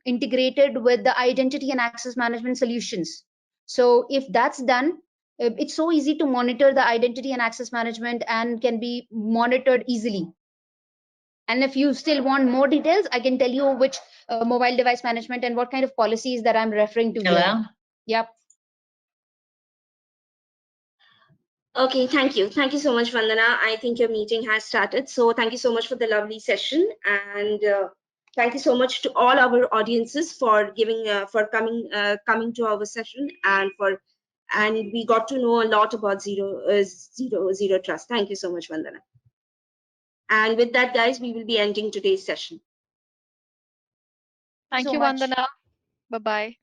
integrated with the identity and access management solutions. So if that's done, it's so easy to monitor the identity and access management and can be monitored easily. And if you still want more details, I can tell you which mobile device management and what kind of policies that I'm referring to here. Yep. Okay, thank you. Thank you so much, Vandana. I think your meeting has started. So thank you so much for the lovely session. And thank you so much to all our audiences for coming to our session, and we got to know a lot about zero trust. Thank you so much, Vandana. And with that, guys, we will be ending today's session. Thank So you, much. Vandana. Bye-bye.